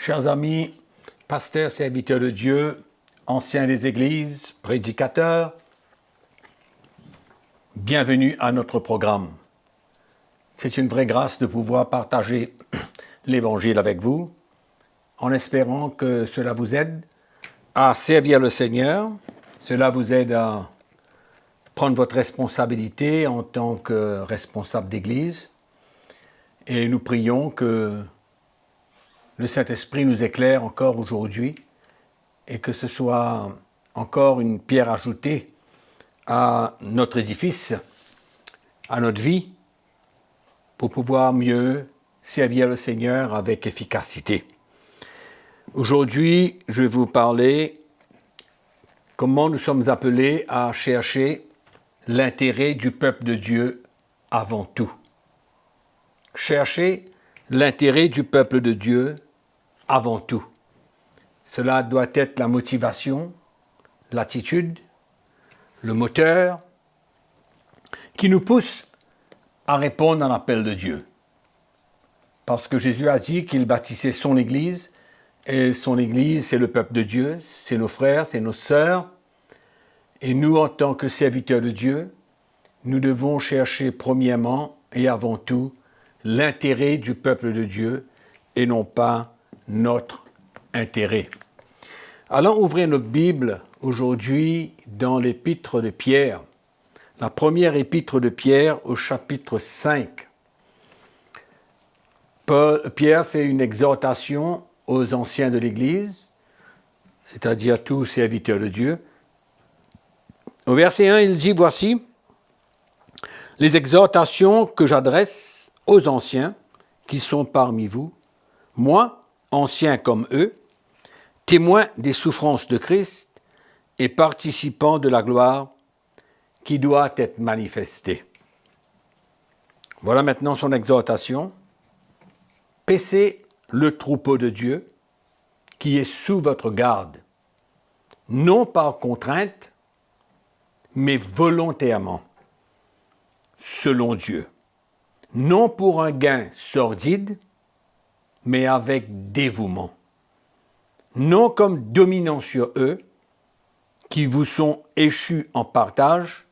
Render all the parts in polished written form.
Chers amis, pasteurs, serviteurs de Dieu, anciens des églises, prédicateurs, bienvenue à notre programme. C'est une vraie grâce de pouvoir partager l'Évangile avec vous, en espérant que cela vous aide à servir le Seigneur, cela vous aide à prendre votre responsabilité en tant que responsable d'Église. Et nous prions que le Saint-Esprit nous éclaire encore aujourd'hui et que ce soit encore une pierre ajoutée à notre édifice, à notre vie, pour pouvoir mieux servir le Seigneur avec efficacité. Aujourd'hui, je vais vous parler comment nous sommes appelés à chercher l'intérêt du peuple de Dieu avant tout. Chercher l'intérêt du peuple de Dieu avant tout. Cela doit être la motivation, l'attitude, le moteur qui nous pousse à répondre à l'appel de Dieu. Parce que Jésus a dit qu'il bâtissait son Église, et son Église, c'est le peuple de Dieu, c'est nos frères, c'est nos sœurs. Et nous, en tant que serviteurs de Dieu, nous devons chercher premièrement et avant tout l'intérêt du peuple de Dieu et non pas notre intérêt. Allons ouvrir notre Bible aujourd'hui dans l'épître de Pierre, la première épître de Pierre au chapitre 5. Pierre fait une exhortation aux anciens de l'Église, c'est-à-dire tous serviteurs de Dieu. Au verset 1, il dit, « Voici les exhortations que j'adresse aux anciens qui sont parmi vous, moi, ancien comme eux, témoin des souffrances de Christ et participant de la gloire qui doit être manifestée. » Voilà maintenant son exhortation. « Paissez le troupeau de Dieu qui est sous votre garde, non par contrainte, mais volontairement, selon Dieu, non pour un gain sordide, mais avec dévouement, non comme dominant sur eux, qui vous sont échus en partage,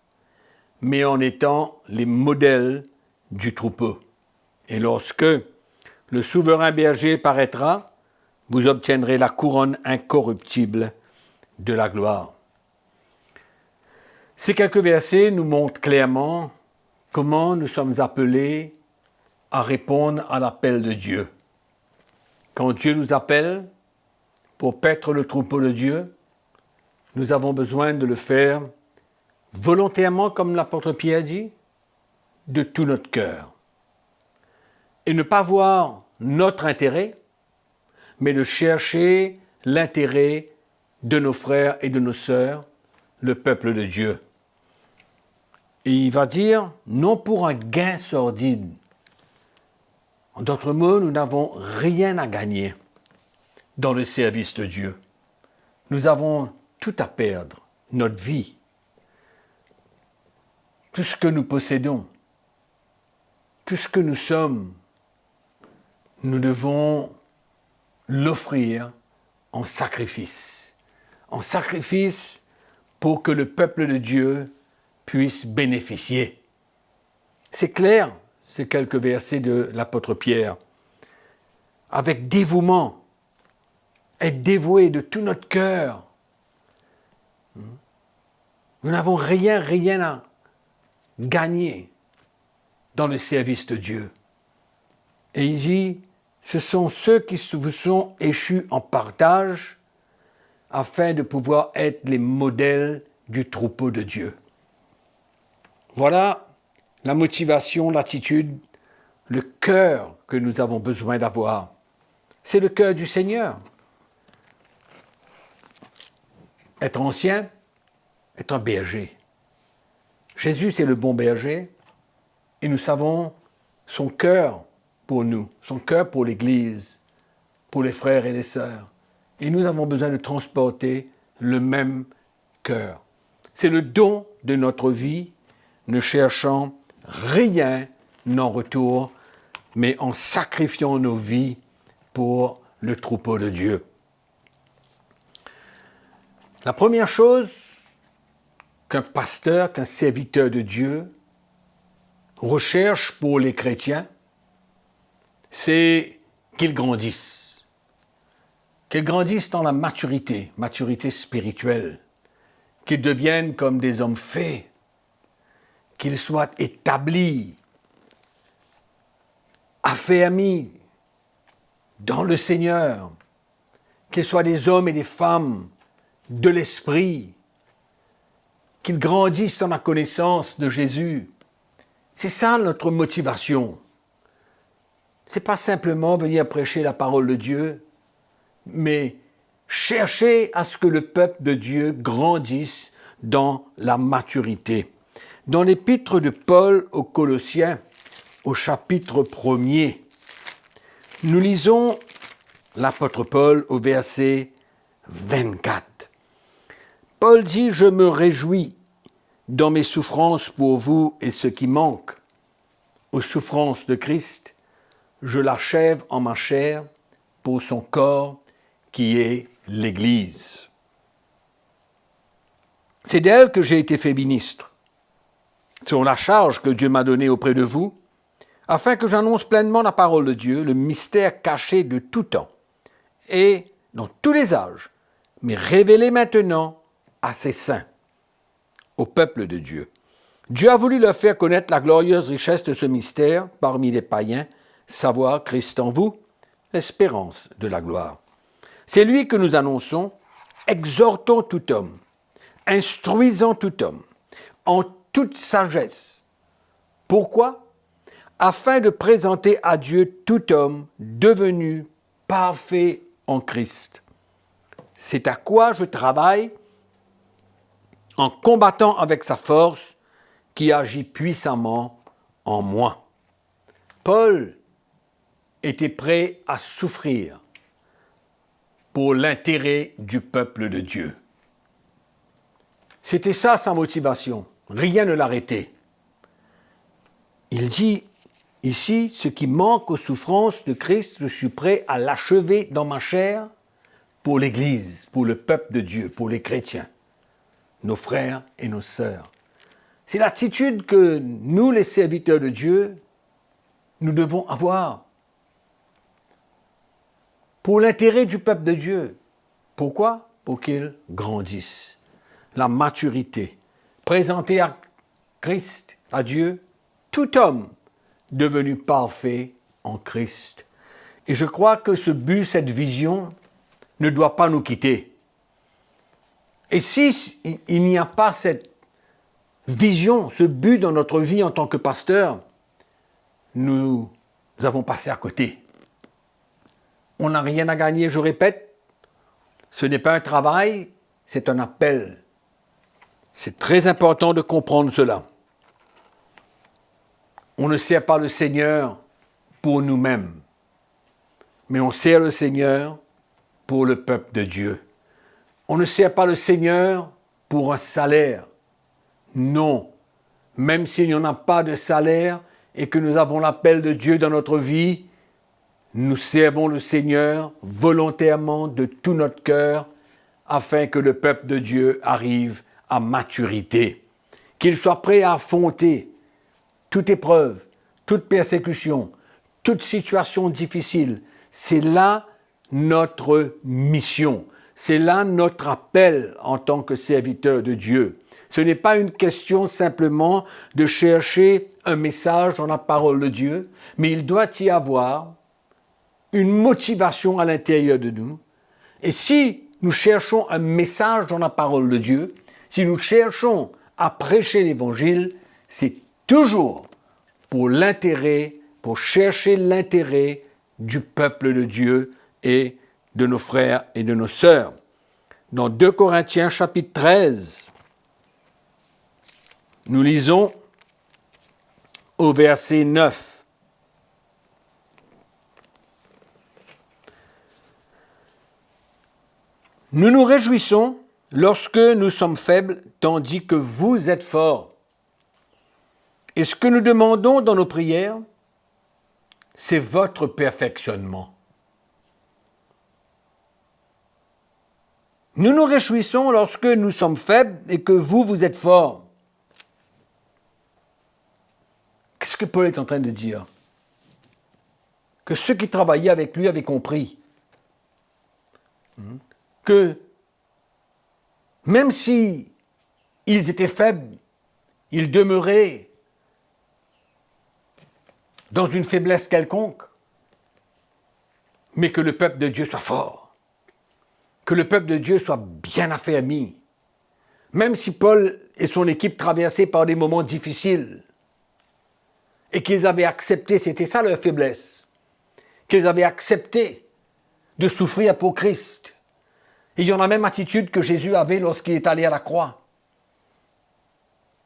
mais en étant les modèles du troupeau. Et lorsque le souverain berger paraîtra, vous obtiendrez la couronne incorruptible de la gloire. » Ces quelques versets nous montrent clairement comment nous sommes appelés à répondre à l'appel de Dieu. Quand Dieu nous appelle pour paître le troupeau de Dieu, nous avons besoin de le faire volontairement, comme l'apôtre Pierre dit, de tout notre cœur. Et ne pas voir notre intérêt, mais de chercher l'intérêt de nos frères et de nos sœurs, le peuple de Dieu. Et il va dire, non pour un gain sordide. En d'autres mots, nous n'avons rien à gagner dans le service de Dieu. Nous avons tout à perdre, notre vie, tout ce que nous possédons, tout ce que nous sommes. Nous devons l'offrir en sacrifice pour que le peuple de Dieu puisse bénéficier. C'est clair, ces quelques versets de l'apôtre Pierre. Avec dévouement, être dévoué de tout notre cœur. Nous n'avons rien à gagner dans le service de Dieu. Et il dit, ce sont ceux qui vous sont échus en partage afin de pouvoir être les modèles du troupeau de Dieu. Voilà la motivation, l'attitude, le cœur que nous avons besoin d'avoir. C'est le cœur du Seigneur. Être ancien, être un berger. Jésus, c'est le bon berger et nous savons son cœur pour nous, son cœur pour l'Église, pour les frères et les sœurs. Et nous avons besoin de transporter le même cœur. C'est le don de notre vie, ne cherchant rien en retour, mais en sacrifiant nos vies pour le troupeau de Dieu. La première chose qu'un pasteur, qu'un serviteur de Dieu recherche pour les chrétiens, c'est qu'ils grandissent. Qu'ils grandissent dans la maturité, maturité spirituelle, qu'ils deviennent comme des hommes faits, qu'ils soient établis, affermis dans le Seigneur, qu'ils soient des hommes et des femmes de l'esprit, qu'ils grandissent dans la connaissance de Jésus. C'est ça notre motivation. Ce n'est pas simplement venir prêcher la parole de Dieu, mais chercher à ce que le peuple de Dieu grandisse dans la maturité. Dans l'épître de Paul aux Colossiens, au chapitre 1er, nous lisons l'apôtre Paul au verset 24. Paul dit « Je me réjouis dans mes souffrances pour vous et ce qui manque. Aux souffrances de Christ, je l'achève en ma chair pour son corps qui est l'Église. » C'est d'elle que j'ai été fait ministre, selon la charge que Dieu m'a donnée auprès de vous, afin que j'annonce pleinement la parole de Dieu, le mystère caché de tout temps, et dans tous les âges, mais révélé maintenant à ses saints, au peuple de Dieu. Dieu a voulu leur faire connaître la glorieuse richesse de ce mystère parmi les païens, savoir Christ en vous, l'espérance de la gloire. C'est lui que nous annonçons, exhortons tout homme, instruisant tout homme, en toute sagesse. Pourquoi ? Afin de présenter à Dieu tout homme devenu parfait en Christ. C'est à quoi je travaille en combattant avec sa force qui agit puissamment en moi. Paul était prêt à souffrir pour l'intérêt du peuple de Dieu. C'était ça sa motivation. Rien ne l'arrêtait. Il dit ici, ce qui manque aux souffrances de Christ, je suis prêt à l'achever dans ma chair pour l'Église, pour le peuple de Dieu, pour les chrétiens, nos frères et nos sœurs. C'est l'attitude que nous, les serviteurs de Dieu, nous devons avoir pour l'intérêt du peuple de Dieu. Pourquoi ? Pour qu'il grandisse. La maturité. Présenter à Christ, à Dieu, tout homme devenu parfait en Christ. Et je crois que ce but, cette vision, ne doit pas nous quitter. Et si il n'y a pas cette vision, ce but dans notre vie en tant que pasteur, nous avons passé à côté. On n'a rien à gagner, je répète. Ce n'est pas un travail, c'est un appel. C'est très important de comprendre cela. On ne sert pas le Seigneur pour nous-mêmes, mais on sert le Seigneur pour le peuple de Dieu. On ne sert pas le Seigneur pour un salaire. Non, même s'il n'y en a pas de salaire et que nous avons l'appel de Dieu dans notre vie, nous servons le Seigneur volontairement de tout notre cœur afin que le peuple de Dieu arrive à maturité, qu'il soit prêt à affronter toute épreuve, toute persécution, toute situation difficile. C'est là notre mission. C'est là notre appel en tant que serviteur de Dieu. Ce n'est pas une question simplement de chercher un message dans la parole de Dieu, mais il doit y avoir une motivation à l'intérieur de nous. Et si nous cherchons un message dans la parole de Dieu, si nous cherchons à prêcher l'Évangile, c'est toujours pour l'intérêt, pour chercher l'intérêt du peuple de Dieu et de nos frères et de nos sœurs. Dans 2 Corinthiens chapitre 13, nous lisons au verset 9. Nous nous réjouissons lorsque nous sommes faibles, tandis que vous êtes forts. Et ce que nous demandons dans nos prières, c'est votre perfectionnement. Nous nous réjouissons lorsque nous sommes faibles et que vous êtes forts. Qu'est-ce que Paul est en train de dire? Que ceux qui travaillaient avec lui avaient compris que même si ils étaient faibles, ils demeuraient dans une faiblesse quelconque, mais que le peuple de Dieu soit fort, que le peuple de Dieu soit bien affermi. Même si Paul et son équipe traversaient par des moments difficiles, et qu'ils avaient accepté, c'était ça leur faiblesse, qu'ils avaient accepté de souffrir pour Christ. Ils ont la même attitude que Jésus avait lorsqu'il est allé à la croix.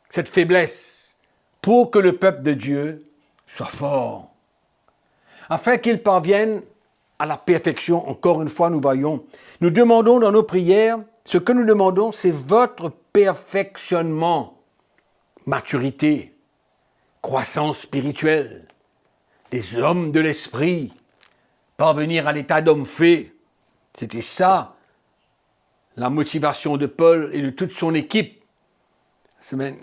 Cette faiblesse, pour que le peuple de Dieu soit fort, afin qu'il parvienne à la perfection. Encore une fois, nous voyons, nous demandons dans nos prières, ce que nous demandons, c'est votre perfectionnement, maturité, croissance spirituelle, des hommes de l'esprit, parvenir à l'état d'homme fait. C'était ça, la motivation de Paul et de toute son équipe.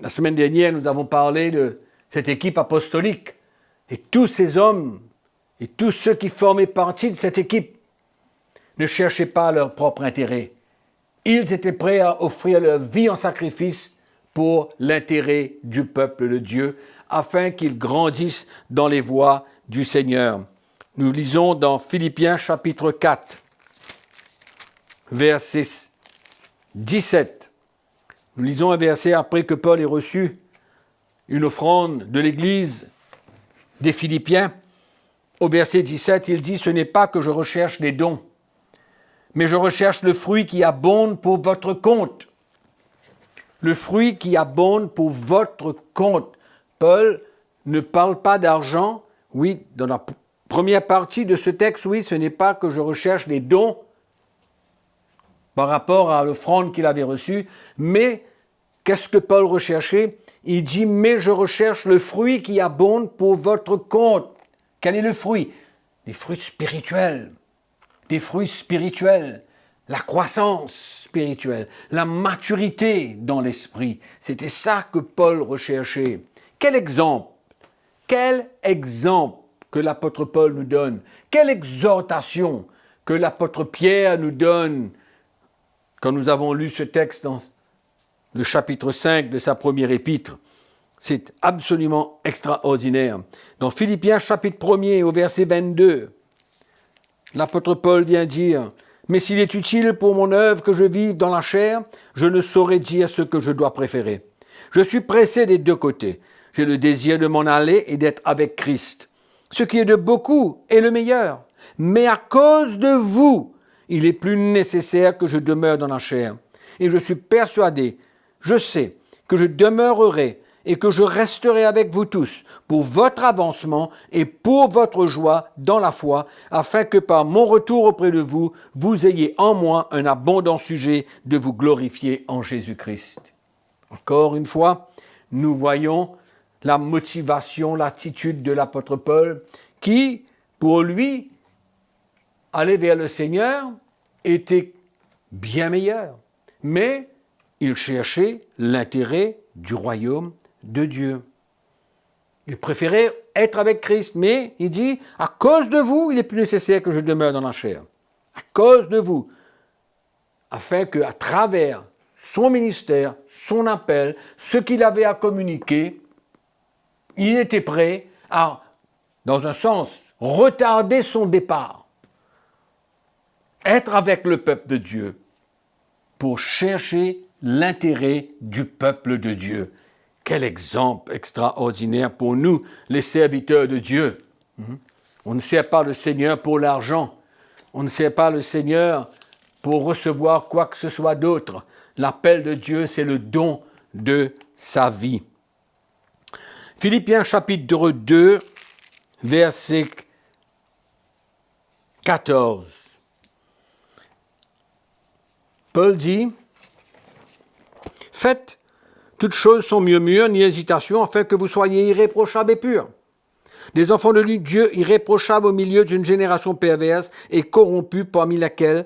La semaine dernière, nous avons parlé de cette équipe apostolique. Et tous ces hommes et tous ceux qui formaient partie de cette équipe ne cherchaient pas leur propre intérêt. Ils étaient prêts à offrir leur vie en sacrifice pour l'intérêt du peuple de Dieu, afin qu'ils grandissent dans les voies du Seigneur. Nous lisons dans Philippiens chapitre 4, verset 17. Nous lisons un verset après que Paul ait reçu une offrande de l'Église des Philippiens. Au verset 17, il dit « Ce n'est pas que je recherche des dons, mais je recherche le fruit qui abonde pour votre compte. » Le fruit qui abonde pour votre compte. Paul ne parle pas d'argent. Oui, dans la première partie de ce texte, oui, ce n'est pas que je recherche des dons par rapport à l'offrande qu'il avait reçue, mais qu'est-ce que Paul recherchait? Il dit « Mais je recherche le fruit qui abonde pour votre compte. » Quel est le fruit? Des fruits spirituels. Des fruits spirituels. La croissance spirituelle. La maturité dans l'esprit. C'était ça que Paul recherchait. Quel exemple? Quel exemple que l'apôtre Paul nous donne? Quelle exhortation que l'apôtre Pierre nous donne quand nous avons lu ce texte dans le chapitre 5 de sa première épître? C'est absolument extraordinaire. Dans Philippiens chapitre 1er au verset 22, l'apôtre Paul vient dire « Mais s'il est utile pour mon œuvre que je vive dans la chair, je ne saurais dire ce que je dois préférer. Je suis pressé des deux côtés. J'ai le désir de m'en aller et d'être avec Christ. Ce qui est de beaucoup est le meilleur. Mais à cause de vous, il est plus nécessaire que je demeure dans la chair. Et je suis persuadé, je sais, que je demeurerai et que je resterai avec vous tous pour votre avancement et pour votre joie dans la foi, afin que par mon retour auprès de vous, vous ayez en moi un abondant sujet de vous glorifier en Jésus-Christ. » Encore une fois, nous voyons la motivation, l'attitude de l'apôtre Paul qui, pour lui, aller vers le Seigneur était bien meilleur. Mais il cherchait l'intérêt du royaume de Dieu. Il préférait être avec Christ, mais il dit, à cause de vous, il est plus nécessaire que je demeure dans la chair. À cause de vous. Afin qu'à travers son ministère, son appel, ce qu'il avait à communiquer, il était prêt à, dans un sens, retarder son départ. Être avec le peuple de Dieu pour chercher l'intérêt du peuple de Dieu. Quel exemple extraordinaire pour nous, les serviteurs de Dieu. On ne sert pas le Seigneur pour l'argent. On ne sert pas le Seigneur pour recevoir quoi que ce soit d'autre. L'appel de Dieu, c'est le don de sa vie. Philippiens chapitre 2, verset 14. Paul dit, « Faites, toutes choses sont mieux mûres, ni hésitation, afin que vous soyez irréprochables et purs, Des enfants de Dieu irréprochables au milieu d'une génération perverse et corrompue parmi laquelle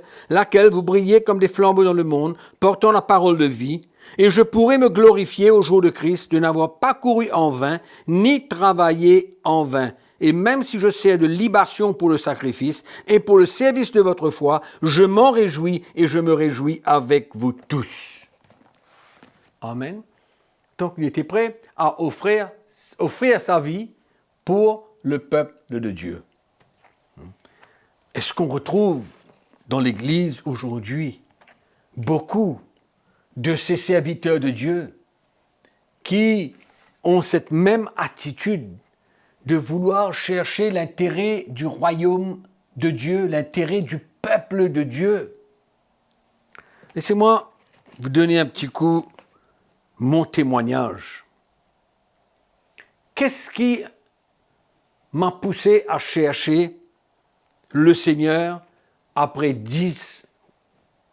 vous brillez comme des flambeaux dans le monde, portant la parole de vie. Et je pourrai me glorifier au jour de Christ de n'avoir pas couru en vain, ni travaillé en vain. Et même si je sers de libation pour le sacrifice et pour le service de votre foi, je m'en réjouis et je me réjouis avec vous tous. Amen. Donc il était prêt à offrir sa vie pour le peuple de Dieu. Est-ce qu'on retrouve dans l'Église aujourd'hui beaucoup de ces serviteurs de Dieu qui ont cette même attitude de vouloir chercher l'intérêt du royaume de Dieu, l'intérêt du peuple de Dieu? Laissez-moi vous donner un petit coup mon témoignage. Qu'est-ce qui m'a poussé à chercher le Seigneur après 10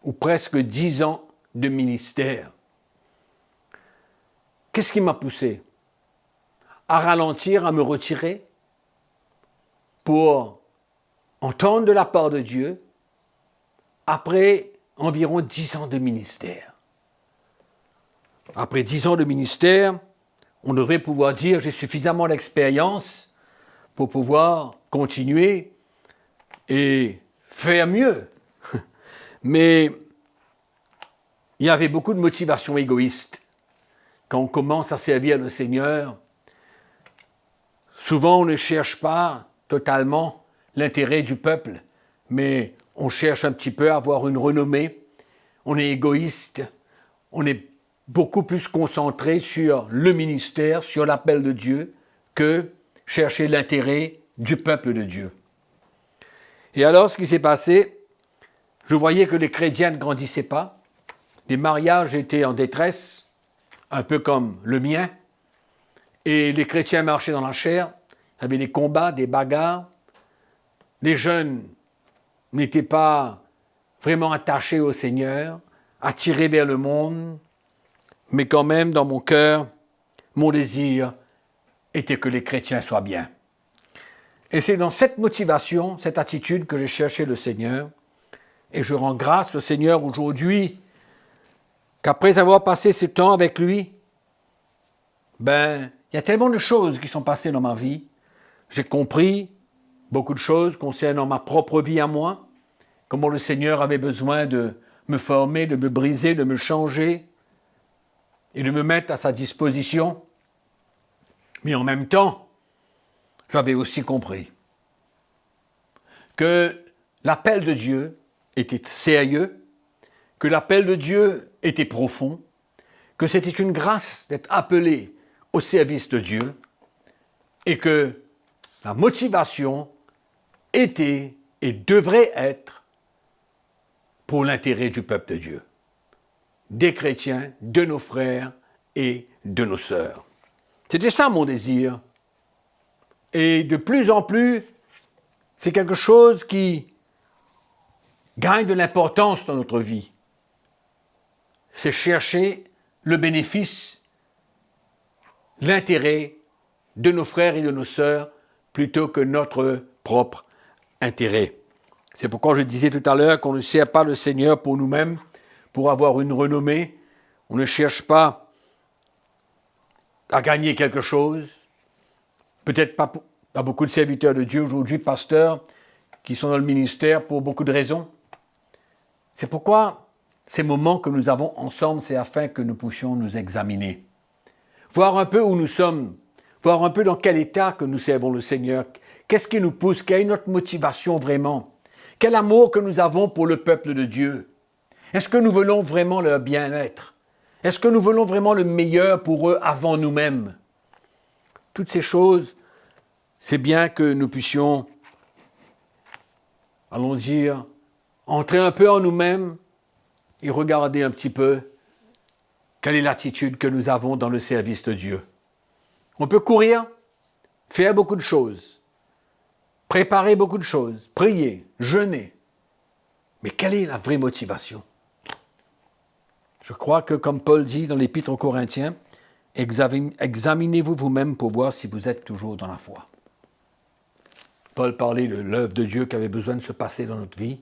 ou presque 10 ans de ministère? Qu'est-ce qui m'a poussé à ralentir, à me retirer pour entendre de la part de Dieu après environ 10 ans de ministère? Après 10 ans de ministère, on devrait pouvoir dire j'ai suffisamment d'expérience pour pouvoir continuer et faire mieux. Mais il y avait beaucoup de motivations égoïstes. Quand on commence à servir le Seigneur, souvent on ne cherche pas totalement l'intérêt du peuple, mais on cherche un petit peu à avoir une renommée. On est égoïste, on est beaucoup plus concentré sur le ministère, sur l'appel de Dieu, que chercher l'intérêt du peuple de Dieu. Et alors, ce qui s'est passé, je voyais que les chrétiens ne grandissaient pas, les mariages étaient en détresse, un peu comme le mien, et les chrétiens marchaient dans la chair, il y avait des combats, des bagarres, les jeunes n'étaient pas vraiment attachés au Seigneur, attirés vers le monde, mais quand même, dans mon cœur, mon désir était que les chrétiens soient bien. Et c'est dans cette motivation, cette attitude que j'ai cherché le Seigneur. Et je rends grâce au Seigneur aujourd'hui qu'après avoir passé ce temps avec lui, il y a tellement de choses qui sont passées dans ma vie. J'ai compris beaucoup de choses concernant ma propre vie à moi, comment le Seigneur avait besoin de me former, de me briser, de me changer et de me mettre à sa disposition. Mais en même temps, j'avais aussi compris que l'appel de Dieu était sérieux, que l'appel de Dieu était profond, que c'était une grâce d'être appelé au service de Dieu et que la motivation était et devrait être pour l'intérêt du peuple de Dieu, des chrétiens, de nos frères et de nos sœurs. C'était ça mon désir. Et de plus en plus, c'est quelque chose qui gagne de l'importance dans notre vie. C'est chercher le bénéfice, l'intérêt de nos frères et de nos sœurs plutôt que notre propre intérêt. C'est pourquoi je disais tout à l'heure qu'on ne sert pas le Seigneur pour nous-mêmes, pour avoir une renommée. On ne cherche pas à gagner quelque chose. Peut-être pas à beaucoup de serviteurs de Dieu aujourd'hui, pasteurs, qui sont dans le ministère pour beaucoup de raisons. C'est pourquoi ces moments que nous avons ensemble, c'est afin que nous puissions nous examiner. Voir un peu où nous sommes, voir un peu dans quel état que nous servons le Seigneur. Qu'est-ce qui nous pousse? Quelle est notre motivation vraiment? Quel amour que nous avons pour le peuple de Dieu? Est-ce que nous voulons vraiment leur bien-être? Est-ce que nous voulons vraiment le meilleur pour eux avant nous-mêmes? Toutes ces choses, c'est bien que nous puissions, allons dire, entrer un peu en nous-mêmes et regarder un petit peu quelle est l'attitude que nous avons dans le service de Dieu. On peut courir, faire beaucoup de choses, préparer beaucoup de choses, prier, jeûner. Mais quelle est la vraie motivation? Je crois que, comme Paul dit dans l'Épître aux Corinthiens, examinez-vous vous-même pour voir si vous êtes toujours dans la foi. Paul parlait de l'œuvre de Dieu qui avait besoin de se passer dans notre vie,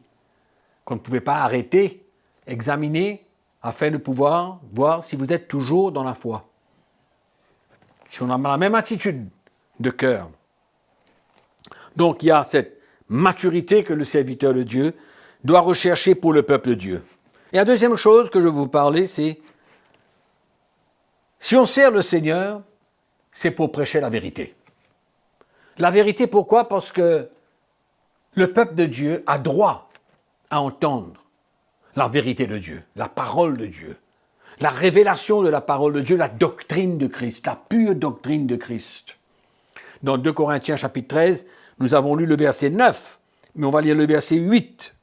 qu'on ne pouvait pas arrêter, examiner, afin de pouvoir voir si vous êtes toujours dans la foi. Si on a la même attitude de cœur. Donc il y a cette maturité que le serviteur de Dieu doit rechercher pour le peuple de Dieu. Et la deuxième chose que je vais vous parler, c'est si on sert le Seigneur, c'est pour prêcher la vérité. La vérité, pourquoi? Parce que le peuple de Dieu a droit à entendre la vérité de Dieu, la parole de Dieu, la révélation de la parole de Dieu, la doctrine de Christ, la pure doctrine de Christ. Dans 2 Corinthiens chapitre 13, nous avons lu le verset 9, mais on va lire le verset 8.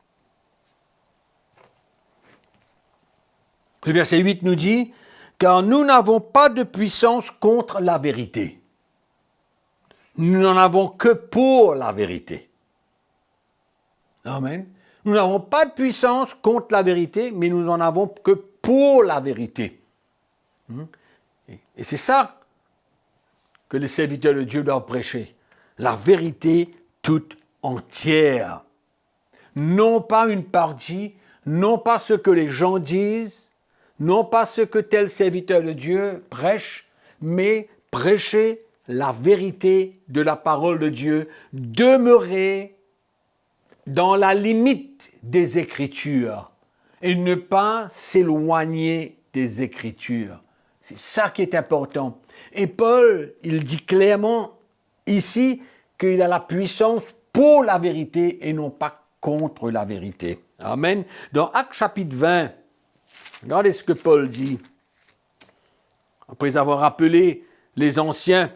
Le verset 8 nous dit « Car nous n'avons pas de puissance contre la vérité. Nous n'en avons que pour la vérité. » Amen. Nous n'avons pas de puissance contre la vérité, mais nous n'en avons que pour la vérité. Et c'est ça que les serviteurs de Dieu doivent prêcher. La vérité toute entière. Non pas une partie, non pas ce que les gens disent, non pas ce que tel serviteur de Dieu prêche, mais prêcher la vérité de la parole de Dieu, demeurer dans la limite des Écritures et ne pas s'éloigner des Écritures. C'est ça qui est important. Et Paul, il dit clairement ici qu'il a la puissance pour la vérité et non pas contre la vérité. Amen. Dans Actes chapitre 20, regardez ce que Paul dit. Après avoir appelé les anciens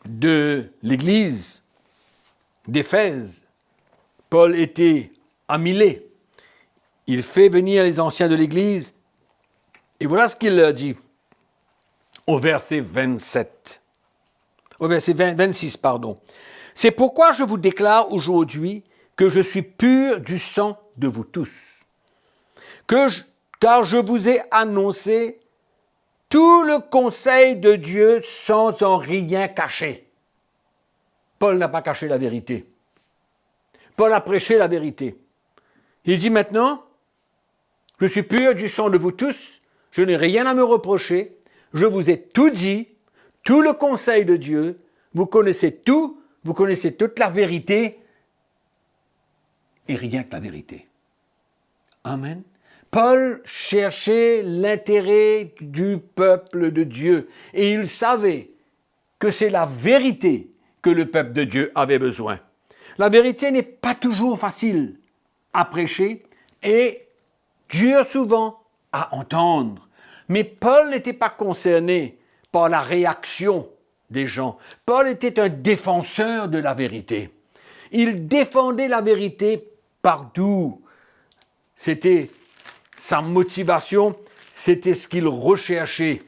de l'Église d'Éphèse, Paul était à Milet. Il fait venir les anciens de l'Église et voilà ce qu'il leur dit au verset 26. C'est pourquoi je vous déclare aujourd'hui que je suis pur du sang de vous tous. Car je vous ai annoncé tout le conseil de Dieu sans en rien cacher. Paul n'a pas caché la vérité. Paul a prêché la vérité. Il dit maintenant, je suis pur du sang de vous tous, je n'ai rien à me reprocher, je vous ai tout dit, tout le conseil de Dieu, vous connaissez tout, vous connaissez toute la vérité, et rien que la vérité. Amen. Paul cherchait l'intérêt du peuple de Dieu, et il savait que c'est la vérité que le peuple de Dieu avait besoin. La vérité n'est pas toujours facile à prêcher et dure souvent à entendre. Mais Paul n'était pas concerné par la réaction des gens. Paul était un défenseur de la vérité. Il défendait la vérité partout. C'était sa motivation, c'était ce qu'il recherchait.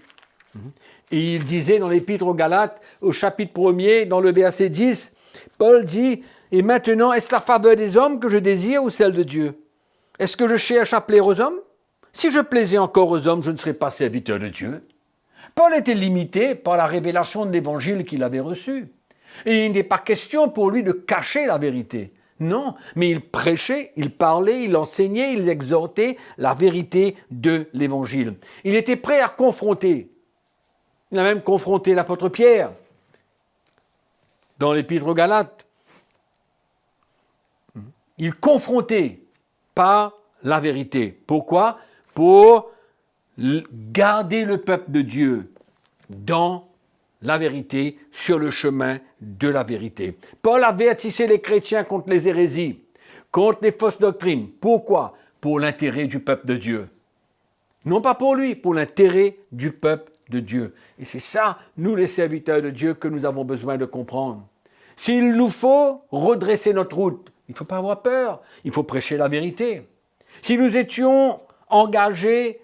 Et il disait dans l'Épître aux Galates, au chapitre 1er, dans le verset 10, Paul dit « Et maintenant, est-ce la faveur des hommes que je désire ou celle de Dieu? Est-ce que je cherche à plaire aux hommes? Si je plaisais encore aux hommes, je ne serais pas serviteur de Dieu. » Paul était limité par la révélation de l'Évangile qu'il avait reçu. Et il n'est pas question pour lui de cacher la vérité. Non, mais il prêchait, il parlait, il enseignait, il exhortait la vérité de l'Évangile. Il était prêt à confronter. Il a même confronté l'apôtre Pierre dans l'Épître aux Galates. Il confrontait pas la vérité. Pourquoi? Pour garder le peuple de Dieu dans la vérité, sur le chemin de la vérité. Paul avertissait les chrétiens contre les hérésies, contre les fausses doctrines. Pourquoi? Pour l'intérêt du peuple de Dieu. Non pas pour lui, pour l'intérêt du peuple de Dieu. Et c'est ça, nous les serviteurs de Dieu, que nous avons besoin de comprendre. S'il nous faut redresser notre route, il ne faut pas avoir peur, il faut prêcher la vérité. Si nous étions engagés,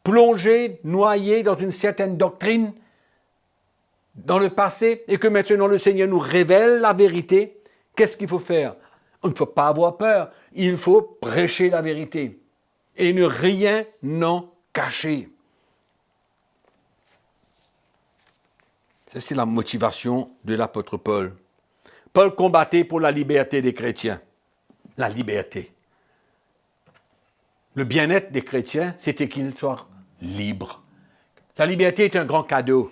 plongés, noyés dans une certaine doctrine dans le passé et que maintenant le Seigneur nous révèle la vérité, qu'est-ce qu'il faut faire? Il ne faut pas avoir peur, il faut prêcher la vérité et ne rien en cacher. Ça, c'est la motivation de l'apôtre Paul. Paul combattait pour la liberté des chrétiens. La liberté. Le bien-être des chrétiens, c'était qu'ils soient libres. La liberté est un grand cadeau.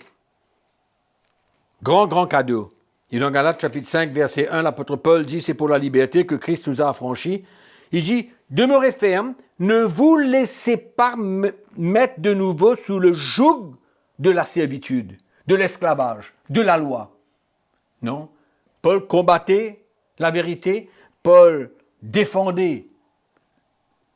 Grand cadeau. Et dans Galates chapitre 5, verset 1, l'apôtre Paul dit, c'est pour la liberté que Christ nous a affranchis. Il dit, demeurez fermes, ne vous laissez pas mettre de nouveau sous le joug de la servitude, de l'esclavage, de la loi. Non. Paul combattait la vérité. Paul défendait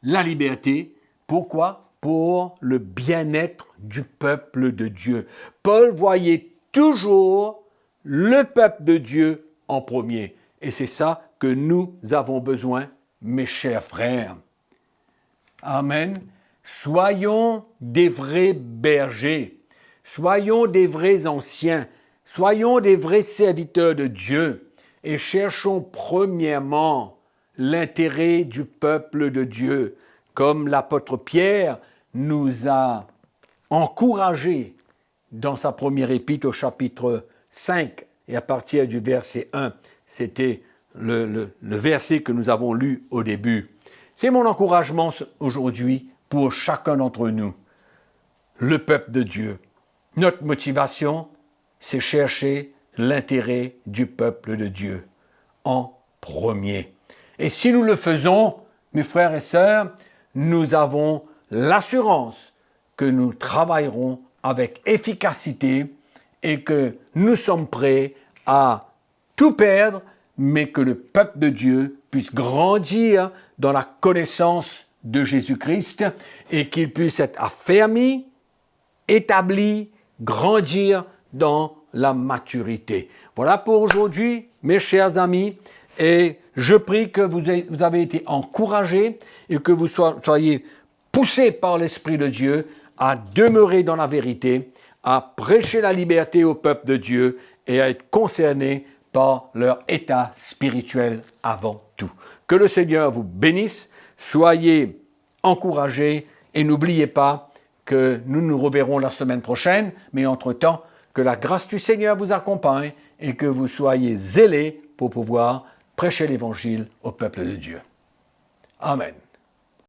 la liberté. Pourquoi? Pour le bien-être du peuple de Dieu. Paul voyait toujours le peuple de Dieu en premier. Et c'est ça que nous avons besoin, mes chers frères. Amen. Soyons des vrais bergers. Soyons des vrais anciens. Soyons des vrais serviteurs de Dieu. Et cherchons premièrement l'intérêt du peuple de Dieu. Comme l'apôtre Pierre nous a encouragés dans sa première épître au chapitre 5 et à partir du verset 1. C'était le verset que nous avons lu au début. C'est mon encouragement aujourd'hui pour chacun d'entre nous, le peuple de Dieu. Notre motivation, c'est chercher l'intérêt du peuple de Dieu en premier. Et si nous le faisons, mes frères et sœurs, nous avons l'assurance que nous travaillerons avec efficacité et que nous sommes prêts à tout perdre, mais que le peuple de Dieu puisse grandir dans la connaissance de Jésus-Christ et qu'il puisse être affermi, établi, grandir dans la maturité. Voilà pour aujourd'hui, mes chers amis, et je prie que vous avez été encouragés et que vous soyez poussés par l'Esprit de Dieu à demeurer dans la vérité, à prêcher la liberté au peuple de Dieu et à être concernés par leur état spirituel avant tout. Que le Seigneur vous bénisse, soyez encouragés et n'oubliez pas que nous nous reverrons la semaine prochaine, mais entre-temps, que la grâce du Seigneur vous accompagne et que vous soyez zélés pour pouvoir prêcher l'Évangile au peuple de Dieu. Amen.